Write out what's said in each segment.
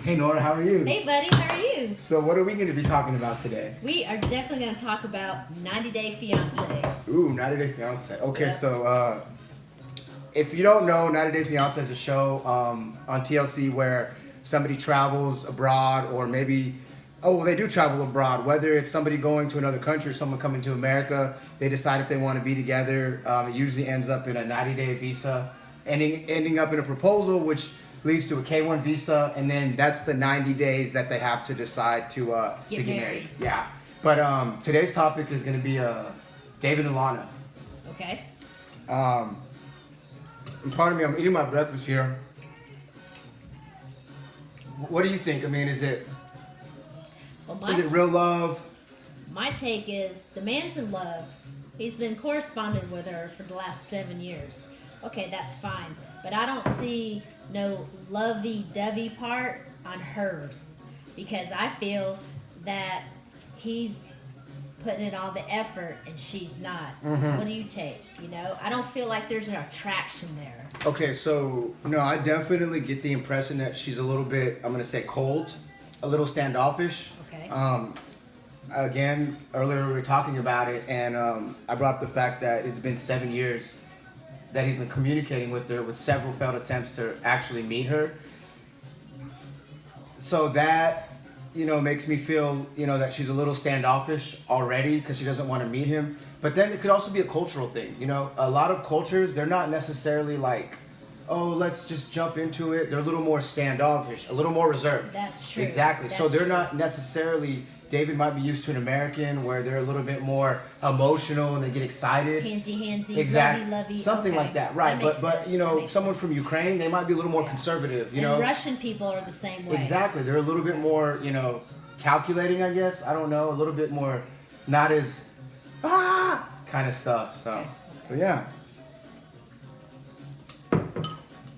Hey Nora, how are you? Hey buddy, how are you? So what are we going to be talking about today? We are definitely going to talk about 90 Day Fiancé. Ooh, 90 Day Fiancé. Okay, Yep. so if you don't know, 90 Day Fiancé is a show on TLC where somebody travels abroad, or maybe, they do travel abroad. Whether it's somebody going to another country or someone coming to America, they decide if they want to be together. It usually ends up in a 90-day visa, ending up in a proposal, which leads to a K-1 visa, and then that's the 90 days that they have to decide to get married. Yeah. But today's topic is going to be David and Lana. Okay. And pardon me, I'm eating my breakfast here. What do you think? I mean, is it real love? My take is the man's in love. He's been corresponding with her for the last 7 years. Okay, that's fine. But I don't see no lovey-dovey part on hers, because I feel that he's putting in all the effort and she's not. Mm-hmm. What do you take? I don't feel like there's an attraction there. Okay, so no, I definitely get the impression that she's a little bit, I'm going to say cold, a little standoffish. Okay. Again, earlier we were talking about it, and I brought up the fact that it's been 7 years that he's been communicating with her, with several failed attempts to actually meet her. So that, makes me feel, that she's a little standoffish already because she doesn't want to meet him. But then it could also be a cultural thing. A lot of cultures, they're not necessarily like, oh, let's just jump into it. They're a little more standoffish, a little more reserved. That's true. Exactly. That's so they're true. not necessarily, David might be used to an American where they're a little bit more emotional and they get excited. Handsy, exactly. lovey. Something okay. like that, right? That makes but sense. That makes someone sense. from Ukraine, they might be a little more conservative. And Russian people are the same way. Exactly. They're a little bit more, calculating, I guess. I don't know. A little bit more, not as kind of stuff. So, but yeah.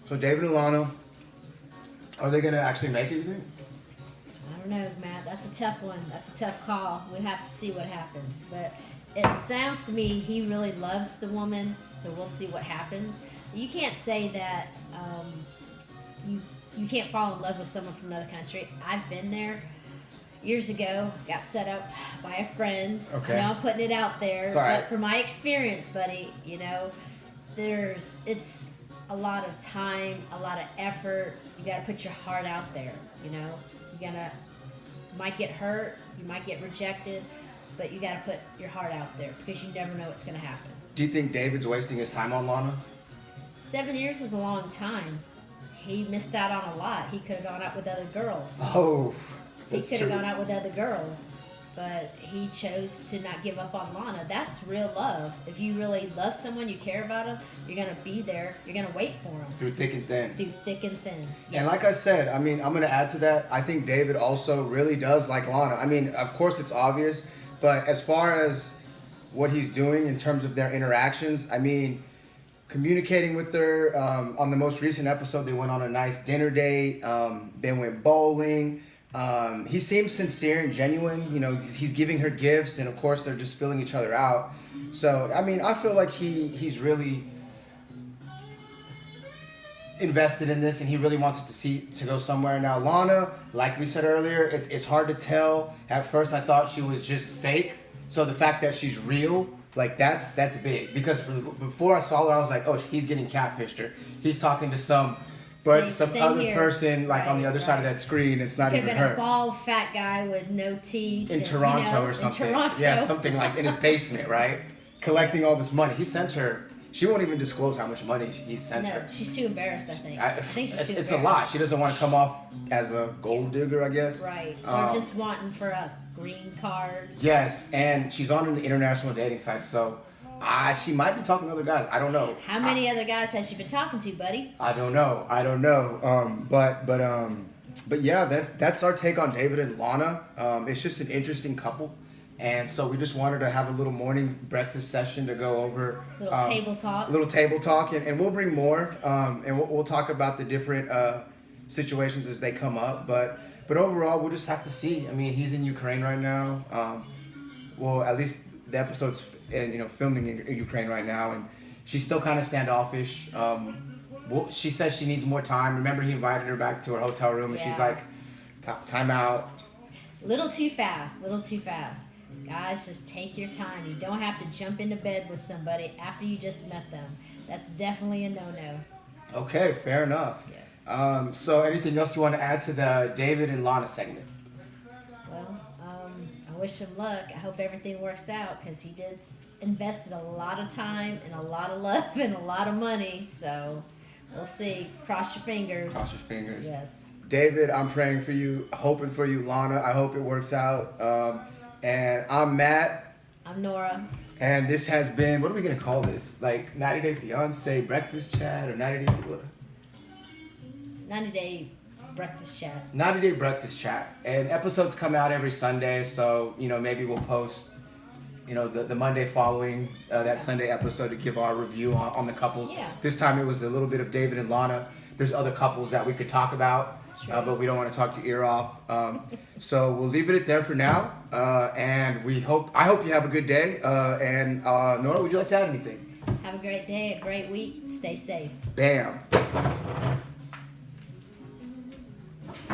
So David and Lana, are they gonna actually make it, you think? I don't know, Matt. That's a tough one. That's a tough call. We have to see what happens. But it sounds to me he really loves the woman, so we'll see what happens. You can't say that you can't fall in love with someone from another country. I've been there years ago. Got set up by a friend. Okay. I know I'm putting it out there, It's all right. but from my experience, buddy, it's a lot of time, a lot of effort. You got to put your heart out there. You might get hurt, you might get rejected, but you got to put your heart out there because you never know what's going to happen. Do you think David's wasting his time on Lana? 7 years is a long time. He missed out on a lot. He could have gone out with other girls. Oh, He that's could have true. gone out with other girls, but he chose to not give up on Lana. That's real love. If you really love someone, you care about them, you're going to be there. You're going to wait for them. Through thick and thin. Through thick and thin. Yes. And like I said, I'm going to add to that. I think David also really does like Lana. Of course it's obvious, but as far as what he's doing in terms of their interactions, communicating with her, on the most recent episode, they went on a nice dinner date, then went bowling. He seems sincere and genuine. He's giving her gifts, and of course they're just filling each other out. So, I feel like he's really invested in this, and he really wants it to go somewhere. Now, Lana, like we said earlier, it's hard to tell. At first, I thought she was just fake. So the fact that she's real, that's big. Because before I saw her, I was like, oh, he's getting catfished her. He's talking to some Same other here. person, like on the other side of Right. that screen. It's not Could even have been her. a bald, fat guy with no teeth. In Toronto or something. In Toronto. Yeah, something like in his basement, right? Collecting all this money. He sent her. She won't even disclose how much money he sent No, her. she's too embarrassed, I think. I think she's too It's embarrassed. a lot. She doesn't want to come off as a gold digger, I guess. Right. Or just wanting for a green card. Yes, and she's on an international dating site, so she might be talking to other guys. I don't know. How many other guys has she been talking to, buddy? I don't know. But yeah, that's our take on David and Lana. It's just an interesting couple. And so we just wanted to have a little morning breakfast session to go over Table talk. little table talk, and we'll bring more, and we'll talk about the different situations as they come up. But overall, we'll just have to see. He's in Ukraine right now. Well, at least the episode's filming in Ukraine right now, and she's still kind of standoffish. She says she needs more time. Remember, he invited her back to her hotel room, and she's Yeah. like, Time out. Little too fast. Little too fast. Guys, just take your time. You don't have to jump into bed with somebody after you just met them. That's definitely a no-no. Okay, fair enough. Yes. So anything else you want to add to the David and Lana segment? Well, I wish him luck. I hope everything works out because he did invested a lot of time and a lot of love and a lot of money. So we'll see. Cross your fingers. Cross your fingers. Yes. David, I'm praying for you, hoping for you. Lana, I hope it works out. And I'm Matt. I'm Nora. And this has been, what are we going to call this? Like 90 Day Fiancé Breakfast Chat or 90 Day, what? 90-day breakfast chat. 90 Day Breakfast Chat. And episodes come out every Sunday, so, maybe we'll post, the Monday following that Sunday episode to give our review on the couples. Yeah. This time it was a little bit of David and Lana. There's other couples that we could talk about. Sure. But we don't want to talk your ear off. So we'll leave it there for now. And I hope you have a good day. And Nora, would you like to add anything? Have a great day, a great week. Stay safe. Bam.